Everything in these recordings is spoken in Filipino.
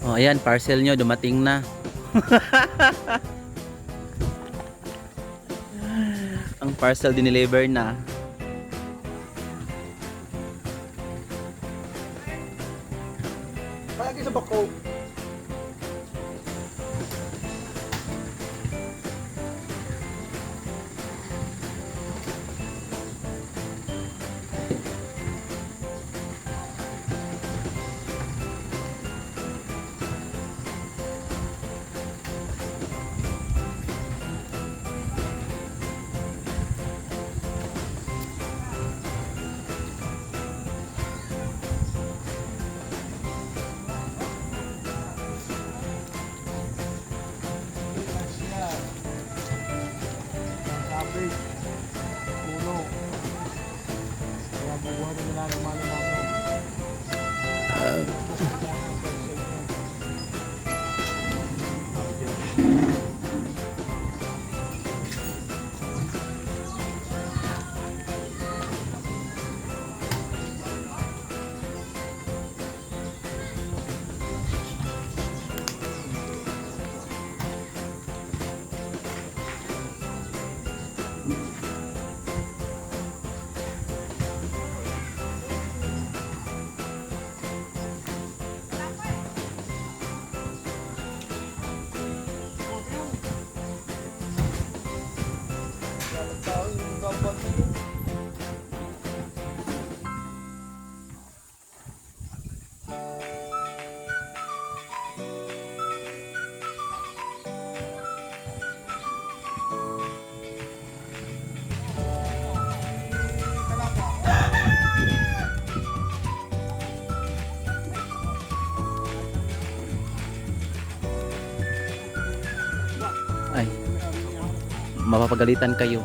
Oh, ayan, parcel nyo dumating na. Ang parcel dineliver na. Lagi sa bako. Puno. Kaya bubuhat na nila ng mga namin. Ay, mapapagalitan kayo.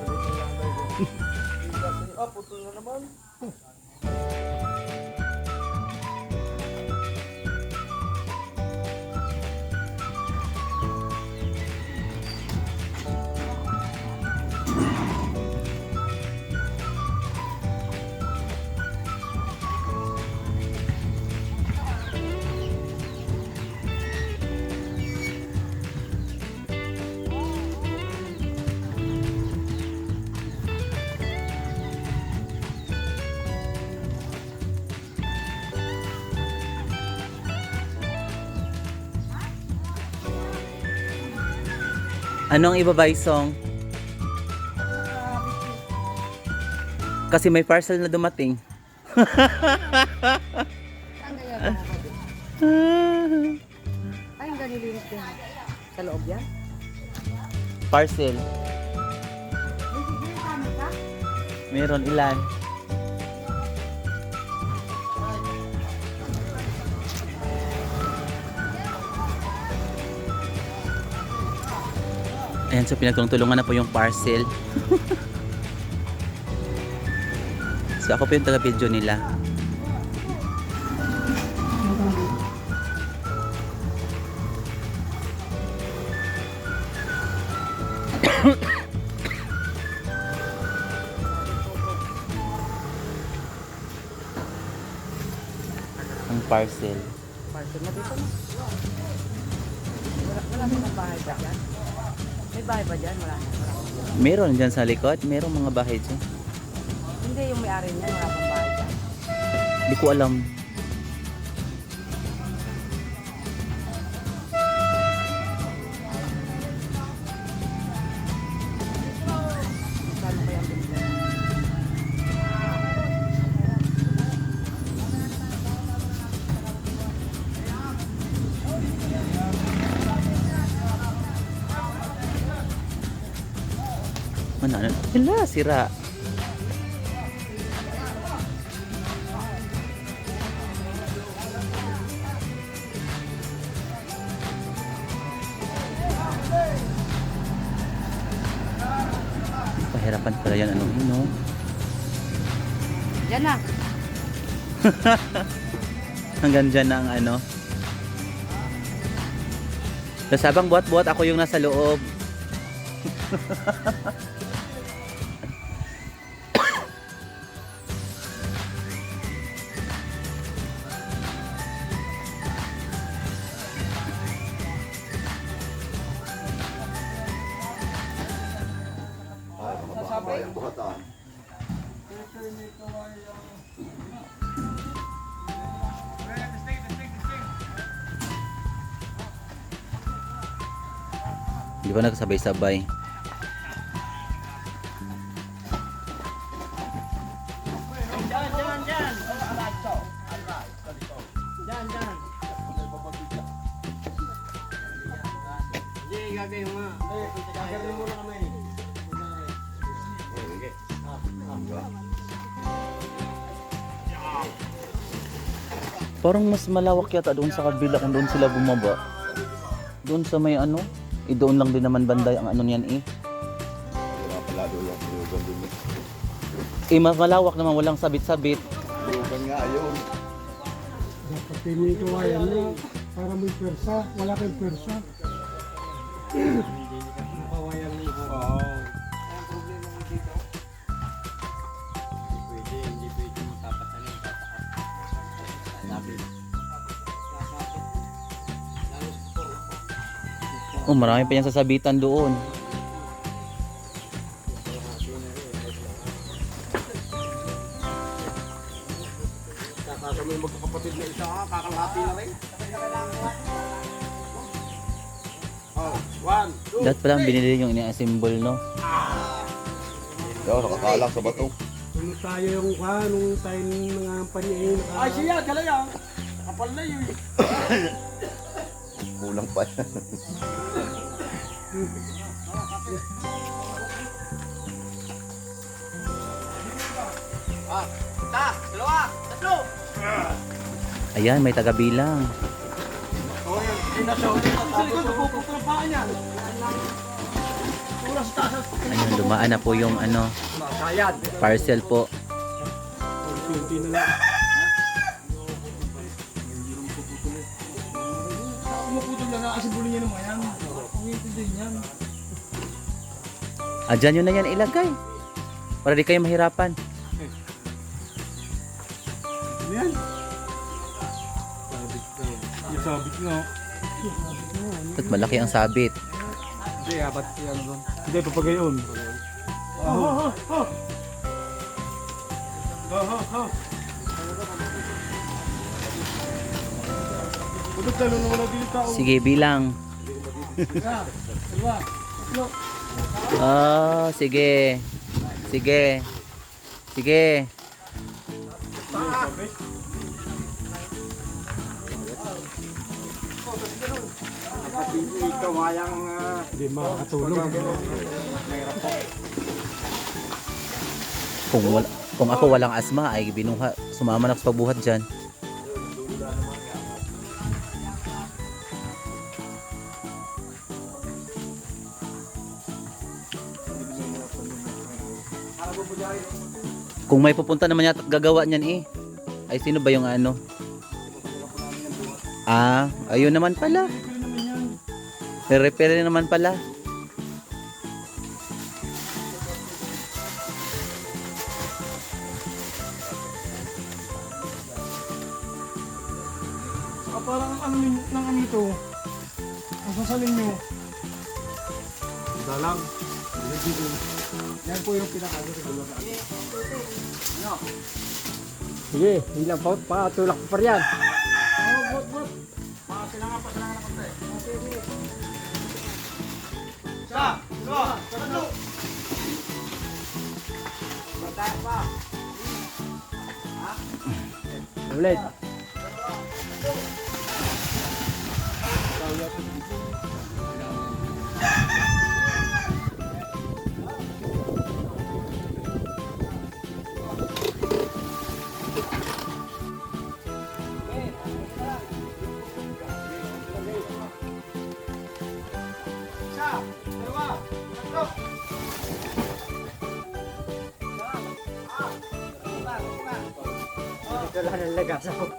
Ah, putol na naman. Anong ibabay song? Kasi may parcel na dumating. Ay, ang ganilinis din. Sa loob yan? Parcel. Meron ilan? Ayan, so pinagtulungan na po yung parcel. So ako po yung taga-video nila. Ang parcel. Parcel na dito na. Wala mga bahay ba dyan? May bahay ba dyan? Wala. Meron dyan sa likod. Merong mga bahay dyan. Hindi, yung may-ari niyan. Wala pang bahay dyan. Hindi ko alam. Saan kaya ang binigyan? Ano? Hala, sira. Pahirapan pala yan. Ano? Diyan na. Hanggang dyan na ang ano. Kasabang buhat-buhat ako yung nasa loob. Di ba nagsabay-sabay? Parang mas malawak yata doon sa kabila kung doon sila bumaba. Doon sa may ano, doon lang din naman banday ang ano niyan eh. Wala pala doon yung lugan doon. Mas malawak naman, walang sabit-sabit. Lugan nga yun. Dapat pinili ko yan na para may persa. Wala kayong persa. Nakawayan mo. Oo. Ang problema mo dito, hindi pwede magkapatan yung tataas. Sabi. Oh, marami pa yan sasabitan doon. Kaka may magkakapatid na isa, kakalahati na rin. Oh, 1, 2. Dapat pala binili yung ini-assemble, no? Yo, nakakalang sa bato. Ano tayo yung nung tayo mga panyayin. Ay, siya, kalaya. Kapal na yun. Kulang pa yan. Isa, dalawa, tatlo. Ayan, may taga-bilang. Sa likod, pupukul ang paa niya. Tulas taas. Ayun, dumaan na po yung ano, Sayad. parcel po. Unti na lang. Umuputol na nakasibuli niya naman yan. Umipin din yan. Dyan yun na yan ilagay. Para di kayo mahirapan. Ano yan? Yung sabit nga. At malaki ang sabit. Hindi, abat yan doon. Hindi, papagayon. Pagod talo na wala dito tao. Sige, bilang. Dalawa, tatlo. Sige. Sige. Sige. Ikaw hayang Hindi makakatulong. Kung ako walang asma ay binuha, sumama na ako sa pagbuhat dyan. Kung may pupunta naman yata at gagawa niyan eh. Ay sino ba yung ano? Ayun naman pala. Repair naman pala. Parang ano ng ano ito. Ang sasalin nyo. Dalang. Yan po yung pinakado sa gulo. Sige, hindi lang pa. Pakatulak pa rin yan. Isa, dalawa, tatlo. Ulit. Wala nang lagasaw.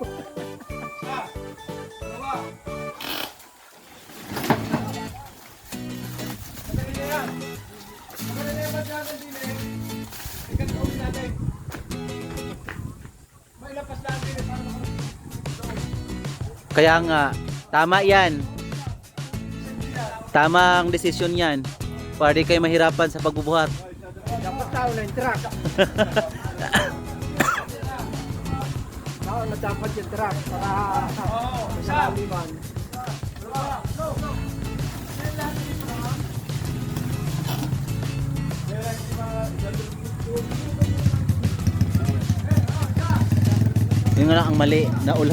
Kaya nga, tama yan. Tama ang desisyon yan. Para di kayo mahirapan sa pagbubuhat. Dapat tao na yung truck. Tao na dapat yung truck para sa aliman. Yun nga lang ang mali,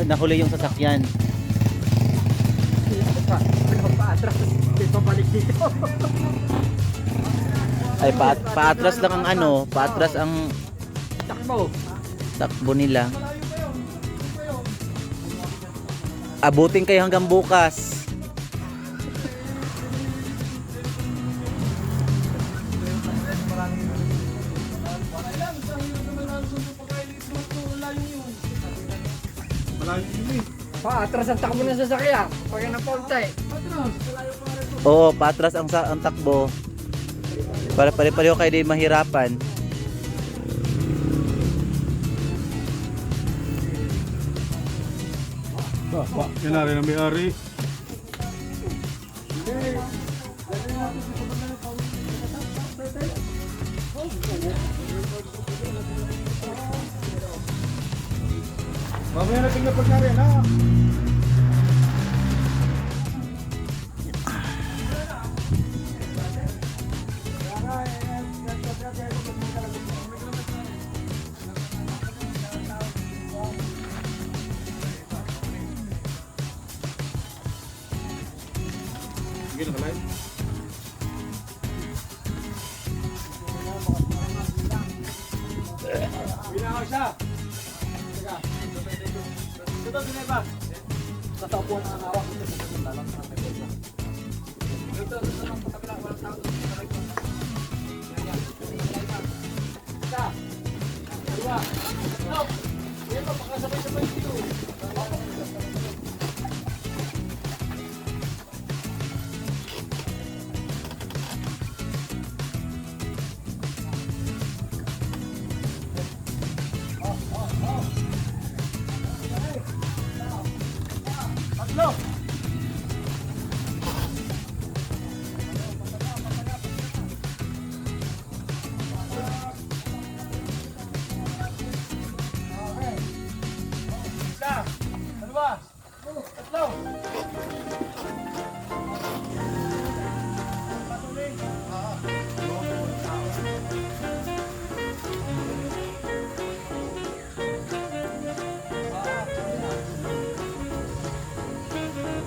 nahuli yung sasakyan. Paatras, hindi pa balik dito. Ay, paatras lang ang ano, paatras ang Takbo. takbo nila. Abutin kayo hanggang bukas. Paatras ang takbo ng sasakyan. Pag napaultay. Oo, paatras ang takbo. Para pare-pareho kayo di mahirapan. Yan na rin ang may-ari. Mamaya natin na pagkari, ha? Sige na kalay. Binahaw siya. Ito, Bineba. Tatapuan ang hawak. Ito, ang pagkabila. Walang tao. Isa. Dua. Stop. Ito, pakasabay-sabay dito. Tatlo. Isa, dalawa, tatlo.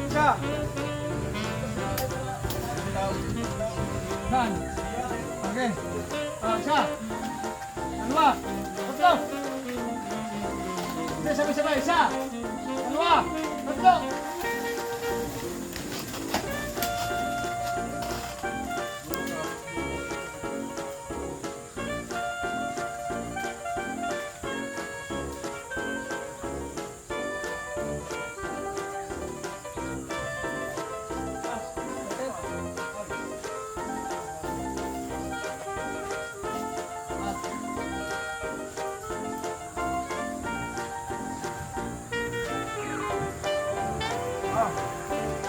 Isa. Saan? Okay. Isa. Dalawa. Tatlo. Hindi, sabay-sabay. Isa. Dalawa. Tatlo.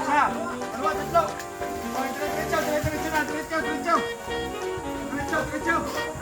Isa, dalawa, tatlo. Okay, diretso na, diretso. Diretso.